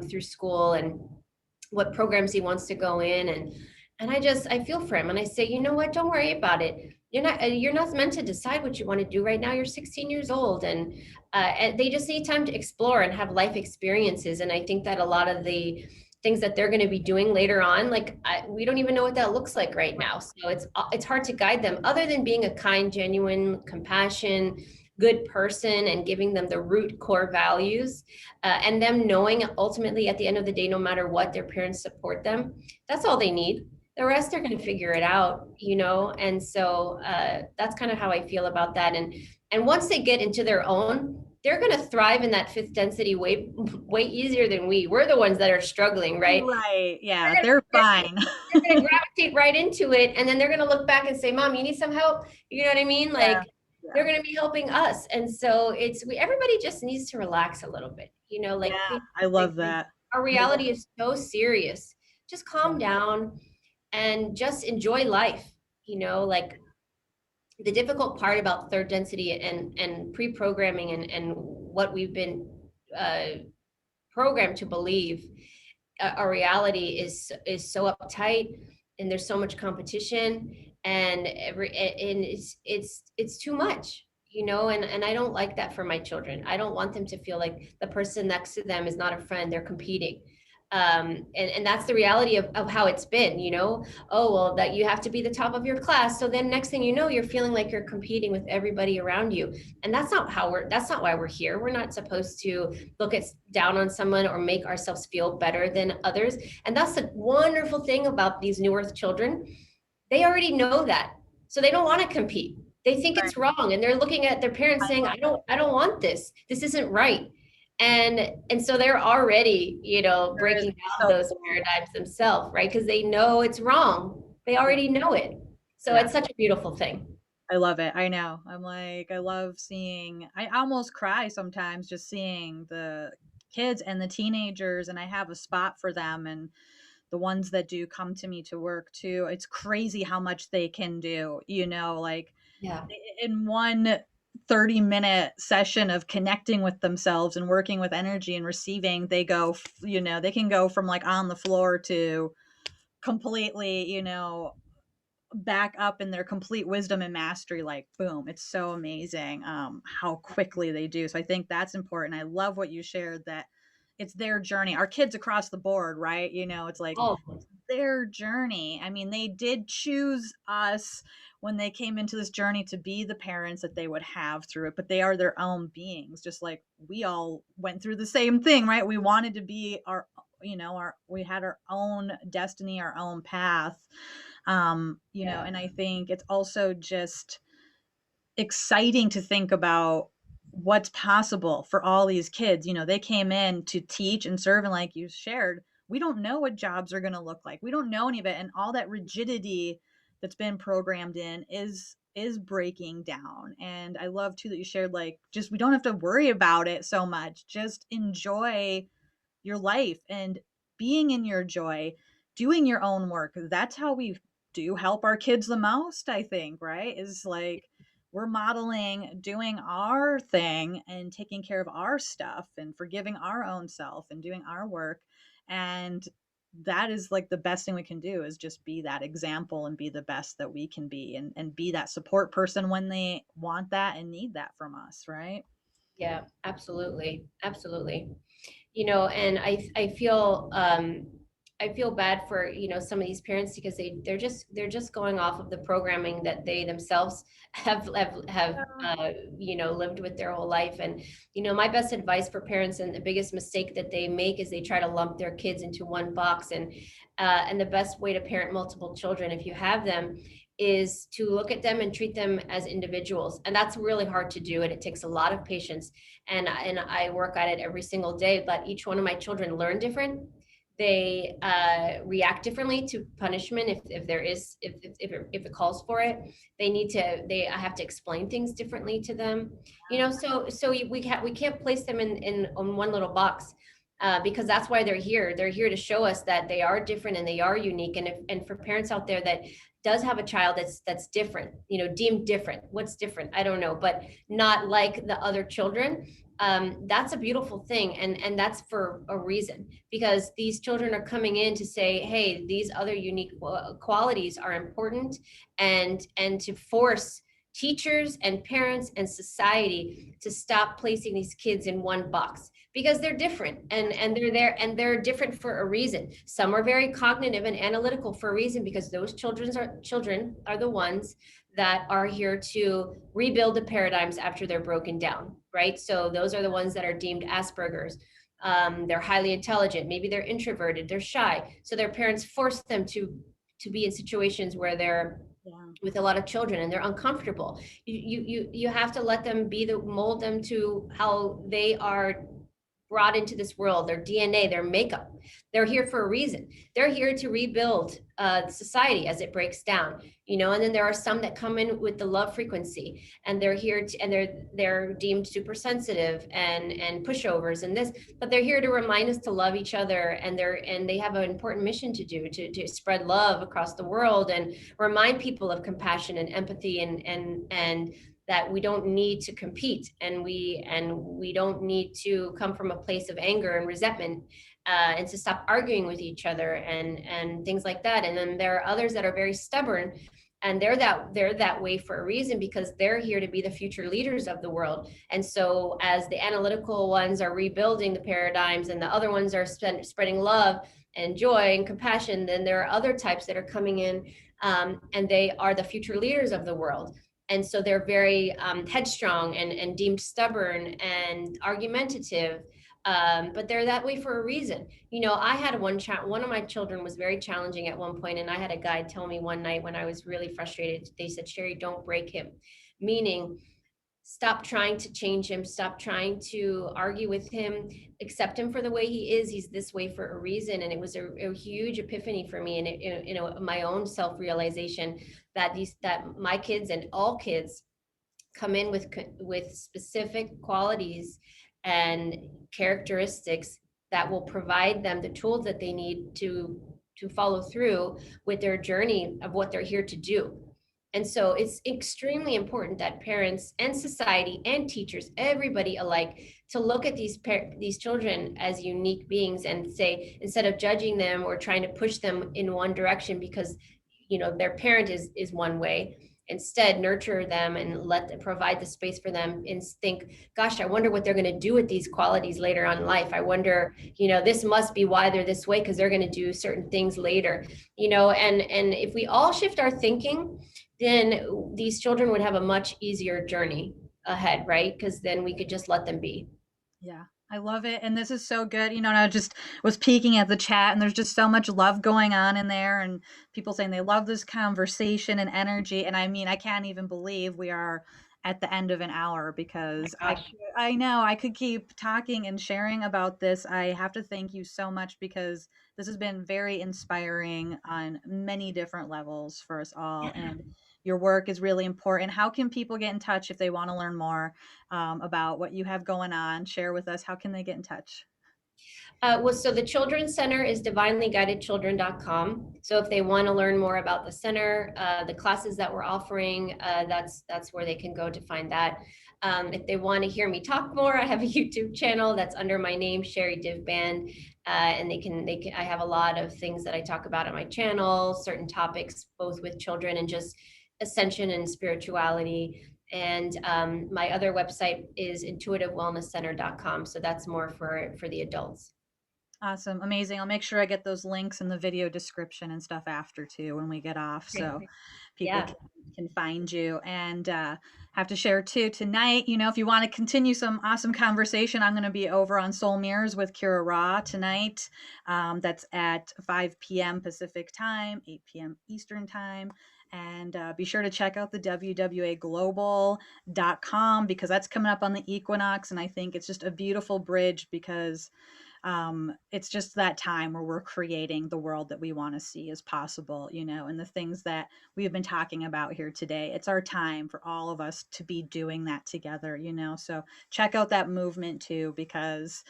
through school, and what programs he wants to go in. And I feel for him, and I say, you know what, don't worry about it. You're not meant to decide what you want to do right now. You're 16 years old, and they just need time to explore and have life experiences. And I think that a lot of the things that they're going to be doing later on, like, we don't even know what that looks like right now. So it's hard to guide them, other than being a kind, genuine, compassion, good person, and giving them the root core values, and them knowing ultimately at the end of the day, no matter what, their parents support them. That's all they need. The rest, they're going to figure it out. And so that's kind of how I feel about that. And once they get into their own, they're going to thrive in that fifth density way easier than we're the ones that are struggling, right? right, they're yeah, going they're to fine. they're going to gravitate right into it, and then they're going to look back and say, Mom, you need some help. You know what I mean? Yeah, Like, they're yeah, going to be helping us. And so everybody just needs to relax a little bit, yeah, like I like love that. our I love reality is so serious. Just calm yeah. down and just enjoy life. Like, the difficult part about third density and pre-programming, and what we've been uh, programmed to believe, our reality is so uptight, and there's so much competition, and it's too much, you know, and I don't like that for my children. I don't want them to feel like the person next to them is not a friend, they're competing. And that's the reality of how it's been, you know. Oh, well, that you have to be the top of your class, so then next thing you know, you're feeling like you're competing with everybody around you. And that's not why we're here. We're not supposed to look at down on someone or make ourselves feel better than others. And that's the wonderful thing about these new earth children. They already know that. So they don't want to compete. They think Right. it's wrong, and they're looking at their parents saying, I don't want this. This isn't right. And so they're already, you know, There is breaking down so those paradigms themselves, right? Because they know it's wrong. They yeah, already know it. So yeah. it's such a beautiful thing. I love it. I know. I'm like, I love seeing, I almost cry sometimes just seeing the kids and the teenagers, and I have a spot for them, and the ones that do come to me to work too. It's crazy how much they can do, like Yeah. in one 30-minute session of connecting with themselves and working with energy and receiving, they go, they can go from like on the floor to completely, back up in their complete wisdom and mastery, like boom. It's so amazing how quickly they do. So I think that's important. I love what you shared, that it's their journey, our kids across the board, right? It's like Oh, it's their journey. I mean, they did choose us when they came into this journey to be the parents that they would have through it, but they are their own beings, just like we all went through the same thing, right? We wanted to be our, we had our own destiny, our own path. yeah. And I think it's also just exciting to think about what's possible for all these kids. They came in to teach and serve, and like you shared, we don't know what jobs are going to look like. We don't know any of it, and all that rigidity that's been programmed in is breaking down. And I love too that you shared, like, just we don't have to worry about it so much. Just enjoy your life and being in your joy, doing your own work. That's how we do help our kids the most, I think, right? Is like we're modeling doing our thing and taking care of our stuff and forgiving our own self and doing our work. And that is like the best thing we can do, is just be that example and be the best that we can be, and be that support person when they want that and need that from us, right? Yeah, absolutely. Absolutely. You know, and I feel bad for, you know, some of these parents because they're just going off of the programming that they themselves you know, lived with their whole life. And you know, my best advice for parents, and the biggest mistake that they make, is they try to lump their kids into one box. And the best way to parent multiple children, if you have them, is to look at them and treat them as individuals. And that's really hard to do, and it takes a lot of patience. And I work at it every single day. But each one of my children learn different. They react differently to punishment if there is if it calls for it. I have to explain things differently to them. You know, so we can't place them in on one little box. Because that's why they're here. They're here to show us that they are different and they are unique. And for parents out there that does have a child that's different, you know, deemed different. What's different? I don't know, but not like the other children. That's a beautiful thing, and that's for a reason, because these children are coming in to say, hey, these other unique qualities are important, and to force teachers and parents and society to stop placing these kids in one box, because they're different, and they're there, and they're different for a reason. Some are very cognitive and analytical for a reason, because those children are the ones that are here to rebuild the paradigms after they're broken down, right? So those are the ones that are deemed Asperger's. They're highly intelligent, maybe they're introverted, they're shy, so their parents force them to be in situations where they're Yeah. with a lot of children and they're uncomfortable. You have to let them be, the mold them to how they are brought into this world, their DNA, their makeup. They're here for a reason. They're here to rebuild society as it breaks down, you know. And then there are some that come in with the love frequency, and they're here to, and they're deemed super sensitive and pushovers and this, but they're here to remind us to love each other. And they have an important mission to do, to spread love across the world and remind people of compassion and empathy, and that we don't need to compete, and we don't need to come from a place of anger and resentment, and to stop arguing with each other and things like that. And then there are others that are very stubborn, and they're that way for a reason, because they're here to be the future leaders of the world. And so as the analytical ones are rebuilding the paradigms and the other ones are spreading love and joy and compassion, then there are other types that are coming in, and they are the future leaders of the world. And so they're very headstrong and deemed stubborn and argumentative, but they're that way for a reason. I had one of my children was very challenging at one point, and I had a guide tell me one night when I was really frustrated. They said, "Sherri, don't break him," meaning stop trying to change him, stop trying to argue with him, accept him for the way he is. He's this way for a reason. And it was a huge epiphany for me, and my own self-realization that my kids and all kids come in with specific qualities and characteristics that will provide them the tools that they need to follow through with their journey of what they're here to do. And so it's extremely important that parents and society and teachers, everybody alike, to look at these children as unique beings and say, instead of judging them or trying to push them in one direction because their parent is one way, instead nurture them and provide the space for them, and think, gosh, I wonder what they're going to do with these qualities later on in life. I wonder, this must be why they're this way, because they're going to do certain things later. And if we all shift our thinking, then these children would have a much easier journey ahead, right? Because then we could just let them be. Yeah, I love it. And this is so good. And I just was peeking at the chat, and there's just so much love going on in there, and people saying they love this conversation and energy. And I mean, I can't even believe we are at the end of an hour, because Gosh. I know I could keep talking and sharing about this. I have to thank you so much, because this has been very inspiring on many different levels for us all. And your work is really important. How can people get in touch if they want to learn more about what you have going on? Share with us. How can they get in touch? So the Children's Center is divinelyguidedchildren.com. So if they want to learn more about the center, the classes that we're offering, that's where they can go to find that. If they want to hear me talk more, I have a YouTube channel that's under my name, Sherri Divband, and they can. I have a lot of things that I talk about on my channel, certain topics, both with children and just ascension and spirituality. And my other website is intuitivewellnesscenter.com. So that's more for the adults. Awesome. Amazing. I'll make sure I get those links in the video description and stuff after too when we get off, Great. so people Yeah. can find you. And have to share too tonight, if you want to continue some awesome conversation, I'm going to be over on Soul Mirrors with Kira Ra tonight. That's at 5 p.m. Pacific time, 8 p.m. Eastern time. And be sure to check out the wwaglobal.com, because that's coming up on the equinox. And I think it's just a beautiful bridge, because it's just that time where we're creating the world that we want to see as possible, and the things that we've been talking about here today. It's our time for all of us to be doing that together, so check out that movement too, because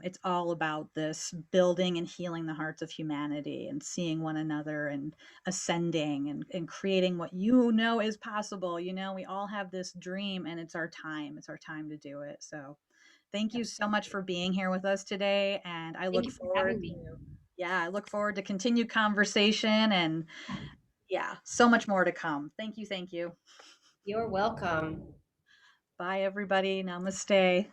it's all about this building and healing the hearts of humanity, and seeing one another, and ascending, and creating what is possible. We all have this dream, and it's our time to do it. So thank you so much for being here with us today. And I Thank look you for forward having me. to, yeah, I look forward to continued conversation, and yeah, so much more to come. Thank you. Thank you. You're welcome. Bye, everybody. Namaste.